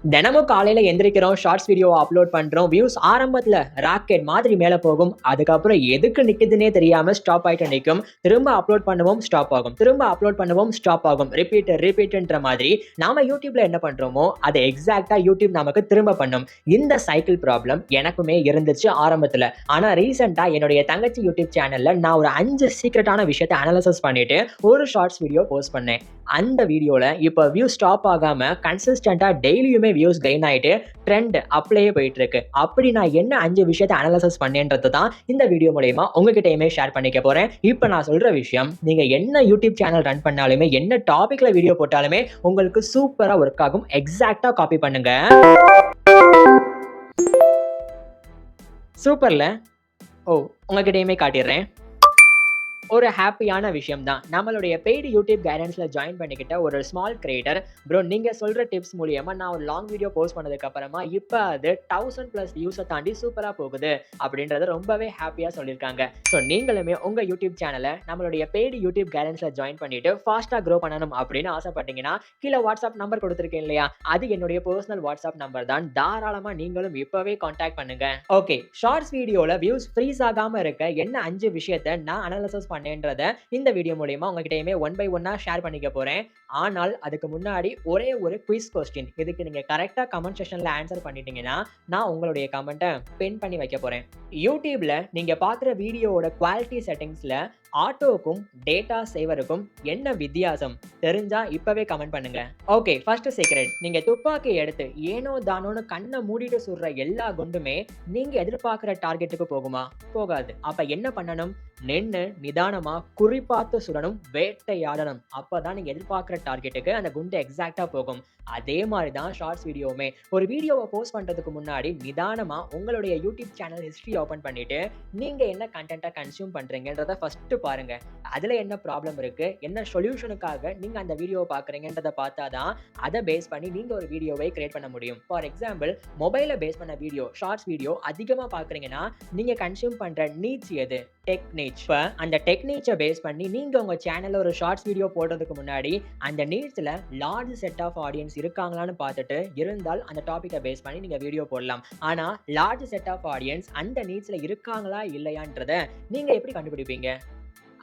தினமும் காலையில எந்திரிக்கிறோம், shorts video upload பண்றோம். வியூஸ் ஆரம்பத்துல ராக்கெட் மாதிரி மேல போகும். அதுக்கப்புறம் எதுக்கு நிக்குதுன்னே தெரியாம ஸ்டாப் ஆயிட்டு நிக்கும். திரும்ப அப்லோட் பண்ணுவோம், ஸ்டாப் ஆகும். திரும்ப அப்லோட் பண்ணுவோம், ஸ்டாப் ஆகும். ரிப்பீட்ன்ற மாதிரி நாம யூடியூப்ல என்ன பண்றோமோ அதை எக்ஸாக்ட்டா யூடியூப் நமக்கு திரும்ப பண்ணும். இந்த சைக்கிள் ப்ராப்ளம் எனக்குமே இருந்துச்சு ஆரம்பத்துல. ஆனா ரீசென்ட்டா என்னுடைய தங்கச்சி யூடியூப் சேனல்ல நான் ஒரு 5 சீக்ரெட்டான விஷயத்தை அனலைசிஸ் பண்ணிட்டு ஒரு ஷார்ட்ஸ் வீடியோ போஸ்ட் பண்ணேன். அந்த வீடியோல இப்ப வியூ ஸ்டாப் ஆகாம கன்சிஸ்டன்ட்டா டெய்லியுமே வியூஸ் கெயின் ஆயிட்டு ட்ரெண்ட் அப்படியே போயிட்டு இருக்கு. அப்படி நான் என்ன 5 விஷயத்தை அனலைசிஸ் பண்ணேன்றது தான் இந்த வீடியோ மூலமா உங்ககிட்டயுமே ஷேர் பண்ணிக்க போறேன். இப்ப நான் சொல்ற விஷயம் நீங்க என்ன யூடியூப் சேனல் ரன் பண்ணாலுமே, என்ன டாபிக்ல வீடியோ போட்டாலுமே உங்களுக்கு சூப்பரா ஒர்க் ஆகும். எக்ஸாக்ட்டா காப்பி பண்ணுங்க. சூப்பர்ல. ஓ, உங்ககிட்டயுமே காட்டிடுறேன். ஒரு ஹாப்பியான விஷயம் தான். நம்மளுடைய பெய்டு யூடியூப் கைடன்ஸ்ல ஜாயின் பண்ணிக்கிட்ட ஒரு ஸ்மால் கிரியேட்டர், ப்ரோ நீங்க சொல்ற டிப்ஸ் மூலியமா நான் ஒரு லாங் வீடியோ போஸ்ட் பண்ணதுக்கு அப்புறமா இப்ப அது 1000+ வியூஸை தாண்டி சூப்பரா போகுது அப்படின்றத ரொம்பவே ஹாப்பியா சொல்லியிருக்காங்க. ஸோ நீங்களுமே உங்க யூடியூப் சேனலை நம்மளுடைய பெய்டு யூடியூப் கைடன்ஸ்ல ஜாயின் பண்ணிட்டு ஃபாஸ்டா க்ரோ பண்ணணும் அப்படின்னு ஆசைப்பட்டீங்கன்னா கீழே வாட்ஸ்அப் நம்பர் கொடுத்துருக்கேன் இல்லையா, அது என்னுடைய பர்சனல் வாட்ஸ்அப் நம்பர் தான். தாராளமா நீங்களும் இப்பவே கான்டாக்ட் பண்ணுங்க. ஓகே, ஷார்ட்ஸ் வீடியோல வியூஸ் ஃப்ரீஸ் ஆகாம இருக்க என்ன 5 விஷயத்தை நான் அனலைசிஸ் பண்ணேன்றத இந்த வீடியோ மூலமா உங்ககிட்டயுமே ஒன் பை ஒன்னா ஷேர் பண்ணிக்க போறேன். ஆனால் அதுக்கு முன்னாடி ஒரே ஒரு குவிஸ் கொஸ்டின். இதுக்கு நீங்க கரெக்டா கமெண்ட் செக்ஷன்ல ஆன்சர் பண்ணிட்டீங்கன்னா நான் உங்களுடைய கமெண்ட்டை பின் பண்ணி வைக்க போறேன். யூடியூப்ல நீங்க பார்க்குற வீடியோவோட குவாலிட்டி செட்டிங்ஸ்ல ஆட்டோக்கும் டேட்டா சேவருக்கும் என்ன வித்தியாசம் தெரிஞ்சா இப்பவே கமெண்ட் பண்ணுங்க. Okay, first secret. நீங்க துப்பாக்கி எடுத்து ஏனோ தானோன்னு கண்ணை மூடிட்டு சுடுற எல்லா குண்டுமே நீங்க எதிர்பார்க்கிற டார்கெட்டுக்கு போகுமா? போகாது. அப்ப என்ன பண்ணணும்? நின்னு நிதானமா குறிப்பாத்து சுடணும், வேட்டையாடணும். அப்பதான் நீங்க எதிர்பார்க்கிற டார்கெட்டுக்கு அந்த குண்டு எக்ஸாக்ட்டா போகும். அதே மாதிரி தான் ஷார்ட்ஸ் வீடியோவுமே. ஒரு வீடியோவை போஸ்ட் பண்றதுக்கு முன்னாடி நிதானமா உங்களுடைய யூடியூப் சேனல் ஹிஸ்டரி ஓபன் பண்ணிட்டு நீங்க என்ன கண்டென்ட்டை கன்சியூம் பண்றீங்கன்றத ஃபர்ஸ்ட் பாருங்க. அதுல என்ன ப்ராப்ளம் இருக்கு, என்ன சொல்யூஷனுக்காக நீங்க அந்த வீடியோவை பார்க்குறீங்கன்றத பார்த்தாதான் அதை பேஸ் பண்ணி நீங்க ஒரு வீடியோவை கிரியேட் பண்ண முடியும். ஃபார் எக்ஸாம்பிள், மொபைலை பேஸ் பண்ண வீடியோ, ஷார்ட்ஸ் வீடியோ அதிகமா பார்க்குறீங்கன்னா நீங்க கன்சியூம் பண்ற நீட்ஸ் எது? Tech needs. இப்போ அந்த டெக் நீட்ஸை பேஸ் பண்ணி நீங்க உங்க சேனல்ல ஒரு ஷார்ட்ஸ் வீடியோ போடுறதுக்கு முன்னாடி அந்த நீட்ஸ்ல லார்ஜ் செட் ஆஃப் ஆடியன்ஸ் இருக்காங்களான்னு பார்த்துட்டு, இருந்தால் அந்த டாபிக்கை பேஸ் பண்ணி நீங்க வீடியோ போடலாம். ஆனா லார்ஜ் செட் ஆஃப் ஆடியன்ஸ் அந்த நீட்ஸ்ல இருக்காங்களா இல்லையான்றத நீங்க எப்படி கண்டுபிடிப்பீங்க?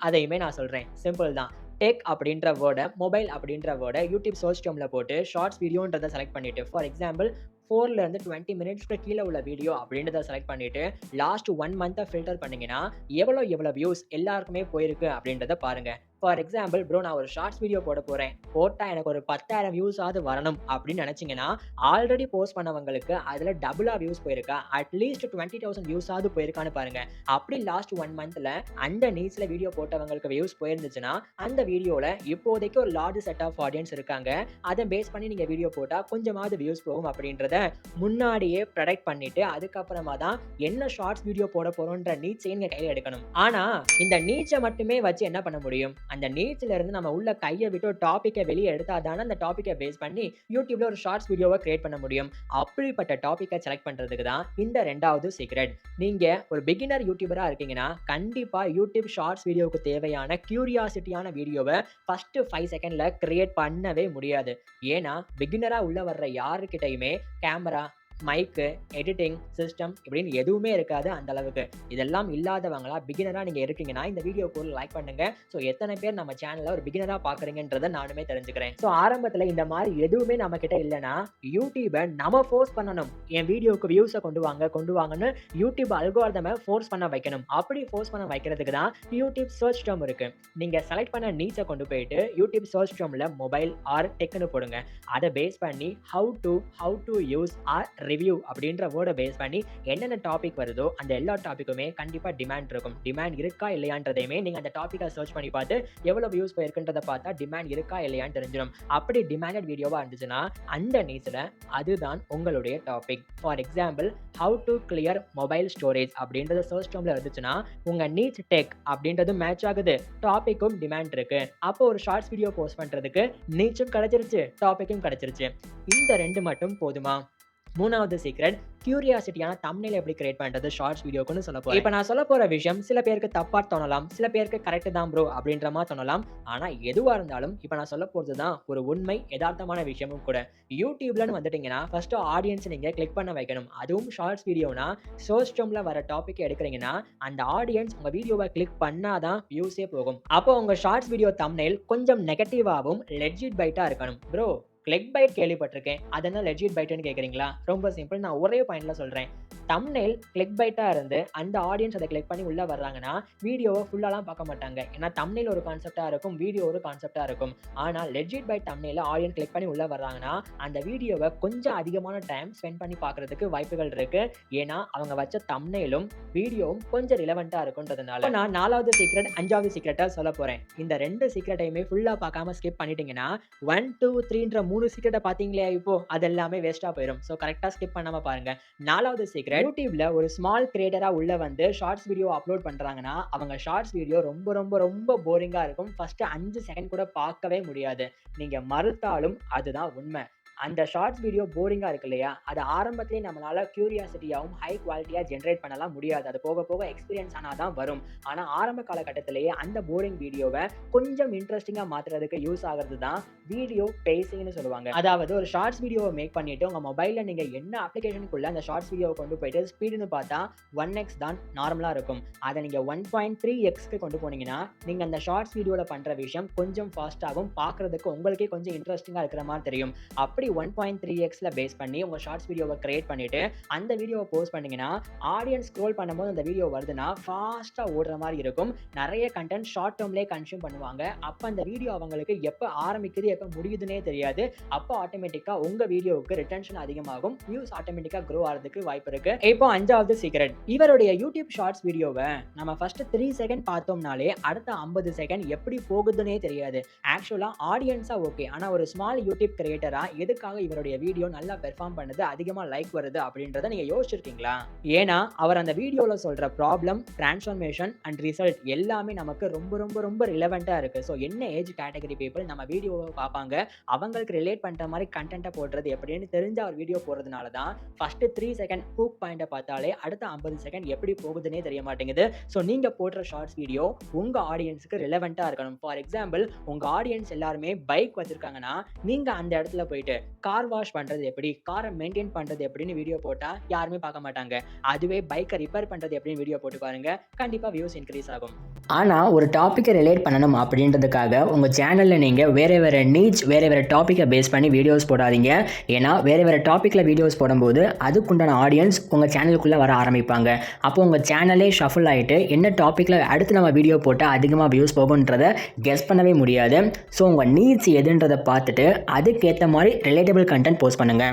அதையுமே நான் சொல்றேன். சிம்பிள் தான். டெக் அப்படின்ற வேர்டை, மொபைல் அப்படின்ற வேர்டை யூடியூப் சர்ச் டெர்ம்ல போட்டு ஷார்ட்ஸ் வீடியோன்றதை செலக்ட் பண்ணிட்டு, ஃபார் எக்ஸாம்பிள் 4ல இருந்து 20 மினிட்ஸ்க்கு கீழே உள்ள வீடியோ அப்படின்றத செலக்ட் பண்ணிட்டு லாஸ்ட் 1 மந்த்தை ஃபில்டர் பண்ணீங்கன்னா எவ்வளோ வியூஸ் எல்லாருக்குமே போயிருக்கு அப்படின்றத பாருங்க. ஃபார் எக்ஸாம்பிள், ப்ரோ நான் ஒரு ஷார்ட்ஸ் வீடியோ போட போறேன், போட்டா எனக்கு ஒரு 10,000 வியூஸ் ஆவது வரணும் அப்படின்னு நினைச்சீங்கன்னா ஆல்ரெடி போஸ்ட் பண்ணவங்களுக்கு அதுல டபுளா வியூஸ் போயிருக்கா, அட்லீஸ்ட் 20,000 வியூஸ் ஆவது போயிருக்கான்னு பாருங்க. அப்படி லாஸ்ட் 1 மந்த்ல அந்த நீட்ஸ்ல வீடியோ போட்டவங்களுக்கு வியூஸ் போயிருந்துச்சுன்னா அந்த வீடியோல இப்போதைக்கு ஒரு லார்ஜ் செட் ஆஃப் ஆடியன்ஸ் இருக்காங்க, அதை பேஸ் பண்ணி நீங்க வீடியோ போட்டா கொஞ்சமாவது வியூஸ் போகும் அப்படின்றத முன்னாடியே ப்ரெடிக்ட் பண்ணிட்டு அதுக்கப்புறமா தான் என்ன ஷார்ட்ஸ் வீடியோ போட போறோம்ன்ற நீட்ஸை நீங்க கையில எடுக்கணும். ஆனா இந்த நீட்ஸை மட்டுமே வச்சு என்ன பண்ண முடியும்? அந்த நீட்ஸ்ல இருந்து நம்ம உள்ள கையை விட்டு ஒரு டாபிக்கை வெளியே எடுத்தாதானே அந்த டாபிக்கை பேஸ் பண்ணி யூடியூப்ல ஒரு ஷார்ட்ஸ் வீடியோவை கிரியேட் பண்ண முடியும். அப்படிப்பட்ட டாபிக்கை செலக்ட் பண்றதுக்கு தான் இந்த ரெண்டாவது சீக்ரெட். நீங்க ஒரு பிகினர் யூடியூபரா இருக்கீங்கன்னா கண்டிப்பா யூடியூப் ஷார்ட்ஸ் வீடியோவுக்கு தேவையான கியூரியாசிட்டியான வீடியோவை ஃபர்ஸ்ட் 5 செகண்ட்ல கிரியேட் பண்ணவே முடியாது. ஏன்னா பிகினரா உள்ள வர்ற யாருக்கிட்டையுமே கேமரா, மைக்கு, எடிட்டிங் சிஸ்டம் இப்படின்னு எதுவுமே இருக்காது அந்த அளவுக்கு. இதெல்லாம் இல்லாதவங்களா பிகினரா நீங்க இருக்கீங்கன்னா இந்த வீடியோக்கு ஒரு லைக் பண்ணுங்க. ஸோ எத்தனை பேர் நம்ம சேனல்ல ஒரு பிகினரா பாக்குறீங்கன்றதை நானுமே தெரிஞ்சுக்கிறேன். ஸோ ஆரம்பத்துல இந்த மாதிரி எதுவுமே நம்ம கிட்ட இல்லைன்னா யூடியூபை நம்ம ஃபோர்ஸ் பண்ணணும். என் வீடியோக்கு வியூஸை கொண்டு வாங்கன்னு யூடியூப் அல்கோரிதமை ஃபோர்ஸ் பண்ண வைக்கணும். அப்படி ஃபோர்ஸ் பண்ண வைக்கிறதுக்கு தான் யூடியூப் சர்ச் டெர்ம் இருக்கு. நீங்க செலக்ட் பண்ண நீட்ஸை கொண்டு போயிட்டு யூடியூப் சர்ச் டெர்ம்ல மொபைல் ஆர் டெக்னு போடுங்க. அதை பேஸ் பண்ணி how to use or review அப்படின்ற வேர்டை பேஸ் பண்ணி என்னென்ன டாபிக் வருதோ அந்த எல்லா டாபிக்குமே கண்டிப்பா டிமாண்ட் இருக்கும். டிமாண்ட் இருக்கா இல்லையான்றதையுமே நீங்க அந்த டாபிக்கை சர்ச் பண்ணி பார்த்து எவ்வளவு வியூஸ் போயிருக்குன்றத பார்த்தா டிமாண்ட் இருக்கா இல்லையான்னு தெரிஞ்சிடும். அப்படி டிமாண்டட் வீடியோவா இருந்துச்சுன்னா அந்த நீட்ஸ்ல அதுதான் உங்களுடைய topic. For example, how to clear mobile storage அப்படின்றது சர்ச் டெர்ம்ல இருந்துச்சுன்னா உங்க நீட்ஸ் டெக் அப்படின்றது மேட்ச் ஆகுது, டாபிக்கும் டிமாண்ட் இருக்கு. அப்போ ஒரு ஷார்ட்ஸ் வீடியோ போஸ்ட் பண்றதுக்கு நீட்ஸும் கிடைச்சிருச்சு, டாபிக்கும் கிடைச்சிருச்சு. இந்த ரெண்டு மட்டும் போதுமா? 3வது சீக்ரெட் கியூரியாசிட்டியான தம்ப்நெயில் எப்படி கிரியேட் பண்றது ஷார்ட்ஸ் வீடியோக்குன்னு சொல்ல போறேன். இப்ப நான் சொல்லப் போற விஷயம் சில பேருக்கு தப்பா தோணலாம். சில பேருக்கு கரெக்ட் தான் ப்ரோ அப்படின்ற மாரி தோணலாம். ஆனா எதுவா இருந்தாலும் இப்ப நான் சொல்லப் போறது தான் ஒரு உண்மை எதார்த்தமான விஷயமும் கூட. YouTubeலன்னு வந்துட்டீங்கன்னா ஃபர்ஸ்ட் ஆடியன்ஸ் நீங்க கிளிக் பண்ண வைக்கணும். அதுவும் ஷார்ட்ஸ் வீடியோனா சர்ச் டெர்ம்ல வர டாபிக் எடுக்குறீங்கன்னா அந்த ஆடியன்ஸ் உங்க வீடியோவை கிளிக் பண்ணா தான் வியூஸே போகும். அப்போ உங்க ஷார்ட்ஸ் வீடியோ தம்ப்நெயில் கொஞ்சம் நெகட்டிவாவும் லெஜிட் பைட்டா இருக்கணும். ப்ரோ கிளிக் பைட் கேள்விப்பட்டிருக்கேன். அது என்ன லெஜிட் பைட்ன்னு கேட்குறீங்களா? ரொம்ப சிம்பிள். நான் ஒரே பாயிண்ட்ல சொல்றேன். தம்ப்நெயில் கிளிக் பைட்டா இருந்து அந்த ஆடியன்ஸ் அத கிளிக் பண்ணி உள்ள வர்றாங்கன்னா, வீடியோவ ஃபுல்லாலாம் பார்க்க மாட்டாங்க. ஏன்னா தம்ப்நெயில் ஒரு கான்செப்ட்டா இருக்கும். வீடியோ ஒரு கான்செப்ட்டா இருக்கும். ஆனா லெஜிட் பைட் தம்ப்நெயில்ல ஆடியன்ஸ் கிளிக் பண்ணி உள்ள வர்றாங்கன்னா, அந்த வீடியோவ கொஞ்சம் அதிகமான டைம் ஸ்பெண்ட் பண்ணி பார்க்கறதுக்கு வாய்ப்புகள் இருக்கு. ஏன்னா அவங்க வச்ச தம்ப்நெயிலும், வீடியோவும் கொஞ்சம் ரிலவென்ட்டா இருக்குன்றதுனால. இப்ப நான் 4வது சீக்ரெட், 5வது சீக்ரெட்டா சொல்லப் போறேன். இந்த 2 சீக்ரெட்டையுமே ஃபுல்லா பார்க்காம ஸ்கிப் பண்ணிட்டீங்கன்னா, 1, 2, 3ன்ற 3 சீக்ரெட்ட பார்த்தீங்களா இப்போ? அது எல்லாமே வேஸ்ட்டா போயிரும். சோ கரெக்ட்டா ஸ்கிப் பண்ணாம பாருங்க. 4வது சீக்ரெட் YouTubeல ஒரு ஸ்மால் கிரியேட்டரா உள்ள வந்து ஷார்ட்ஸ் வீடியோ அப்லோட் பண்றாங்கன்னா, அவங்க ஷார்ட்ஸ் வீடியோ ரொம்ப ரொம்ப ரொம்ப போரிங்கா இருக்கும். ஃபர்ஸ்ட் 5 செகண்ட் கூட பார்க்கவே முடியாது. நீங்க மறுத்தாலும் அதுதான் உண்மை. அந்த ஷார்ட்ஸ் வீடியோ போரிங்கா இருக்கு இல்லையா? அது ஆரம்பத்திலேயே நம்மளால கியூரியாசிட்டியாவும், ஹை குவாலிட்டியா ஜெனரேட் பண்ணலாம் முடியாது. அது போக போக எக்ஸ்பீரியன்ஸ் ஆனா தான் வரும். ஆனா ஆரம்ப காலகட்டத்திலேயே அந்த போரிங் வீடியோவ கொஞ்சம் இன்ட்ரஸ்டிங்கா மாத்துறதுக்கு யூஸ் ஆகுறது தான் வீடியோ பேசிங்ன்னு சொல்லுவாங்க. அதாவது ஒரு ஷார்ட்ஸ் வீடியோவ மேக் பண்ணிட்டு உங்க மொபைல்ல நீங்க என்ன அப்ளிகேஷனுக்குள்ள அந்த ஷார்ட்ஸ் வீடியோவ கொண்டு போயிட்டு ஸ்பீடுன்னு பார்த்தா 1x தான் நார்மலா இருக்கும். அத நீங்க 1.3xக்கு கொண்டு போனீங்கன்னா, நீங்க அந்த ஷார்ட்ஸ் வீடியோல பண்ற விஷயம் கொஞ்சம் ஃபாஸ்ட்டாகும். பார்க்கறதுக்கு உங்களுக்கே கொஞ்சம் இன்ட்ரஸ்டிங்கா இருக்கிற மாரி தெரியும். அப்படி 1.3xல பேஸ் பண்ணி உங்க ஷார்ட்ஸ் வீடியோவ கிரியேட் பண்ணிட்டு, அந்த வீடியோவ போஸ்ட் பண்ணீங்கன்னா, ஆடியன்ஸ் ஸ்க்ரோல் பண்ணும்போது அந்த வீடியோ வருதுன்னா, ஃபாஸ்ட்டா ஓடுற மாரி இருக்கும். நெறைய கன்டென்ட் ஷார்ட் டெர்ம்லயே கன்சியூம் பண்ணுவாங்க. அப்ப அந்த வீடியோ அவங்களுக்கு எப்ப ஆரம்பிக்குது, எப்ப முடியுதுன்னே தெரியாது. அப்ப ஆட்டோமேட்டிக்கா உங்க வீடியோவுக்கு ரிட்டென்ஷன் அதிகமாகும். வியூஸ் ஆட்டோமேட்டிக்கா க்ரோ ஆறதுக்கு வாய்ப்பு இருக்கு. இப்போ 5வது சீக்ரெட். இவருடைய YouTube ஷார்ட்ஸ் வீடியோவ நம்ம ஃபர்ஸ்ட் 3 செகண்ட் பார்த்தோம்னாலே, அடுத்த 50 செகண்ட் எப்படி போகுதுன்னே தெரியாது. ஆக்சுவலா ஆடியன்ஸா ஓகே. ஆனா ஒரு ஸ்மால் YouTube கிரியேட்டரா எதுக்காக இவருடைய வீடியோ நல்லா பெர்ஃபார்ம் பண்ணுது, அதிகமா லைக் வருது அப்படின்றத நீங்க யோசிச்சிருக்கீங்களா? ஏன்னா அவர் அந்த வீடியோல சொல்ற ப்ராப்ளம், டிரான்ஸ்ஃபர்மேஷன் அண்ட் ரிசல்ட் எல்லாமே நமக்கு ரொம்ப ரொம்ப ரொம்ப ரிலவென்ட்டா இருக்கு. சோ என்ன ஏஜ் கேட்டகரி பீப்பிள் நம்ம வீடியோவ பார்ப்பாங்க, அவங்களுக்கு ரிலேட் பண்ற மாதிரி கன்டென்ட்ட போடுறது எப்படின்னு தெரிஞ்ச ஒரு வீடியோ போடுறதுனால தான் ஃபர்ஸ்ட் 3 செகண்ட் ஹூக் பாயிண்ட்ட பார்த்தாலே அடுத்த 50 செகண்ட் எப்படி போகுதுன்னே தெரிய மாட்டேங்குது. சோ நீங்க போடுற ஷார்ட்ஸ் வீடியோ உங்க ஆடியன்ஸ்க்கு ரிலவென்ட்டா இருக்கணும். ஃபார் எக்ஸாம்பிள் உங்க ஆடியன்ஸ் எல்லாருமே பைக் வச்சிருக்காங்கன்னா, நீங்க அந்த இடத்துல போயிட்டு கார் வாஷ் பண்றது எப்படி, காரை மெயின்டைன் பண்றது எப்படின்னு வீடியோ போட்டா யாருமே பார்க்க மாட்டாங்க. அதுவே பைக்கை ரிப்பேர் பண்றது எப்படின்னு வீடியோ போட்டு பாருங்க, கண்டிப்பா வியூஸ் இன்க்ரீஸ் ஆகும். ஆனா ஒரு டாபிக்கை ரிலேட் பண்ணணும் அப்படின்றதுக்காக உங்க சேனல்ல நீங்க வேற வேற நீச், வேற வேற டாபிக்கை பேஸ் பண்ணி வீடியோஸ் போடாதீங்க. ஏன்னா வேற வேற டாபிக்ல வீடியோஸ் போடும்போது அதுக்குண்டான ஆடியன்ஸ் உங்க சேனலுக்குள்ள வர ஆரம்பிப்பாங்க. அப்போ உங்க சேனலே ஷஃபிள் ஆயிட்டு என்ன டாபிக்ல அடுத்து நம்ம வீடியோ போட்டா அதிகமாக வியூஸ் போகும்ன்றத கெஸ் பண்ணவே முடியாது. ஸோ உங்க நீட்ஸ் எதுன்றதை பார்த்துட்டு அதுக்கேற்ற மாதிரி ரிலேட்டபிள் கண்டென்ட் போஸ்ட் பண்ணுங்க.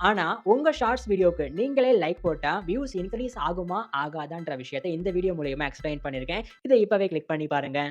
ஆனா உங்க ஷார்ட்ஸ் வீடியோக்கு நீங்களே லைக் போட்டா வியூஸ் இன்க்ரீஸ் ஆகுமா ஆகாதான்ற விஷயத்தை இந்த வீடியோ மூலமா எக்ஸ்பிளைன் பண்ணிருக்கேன். இதை இப்பவே கிளிக் பண்ணி பாருங்க.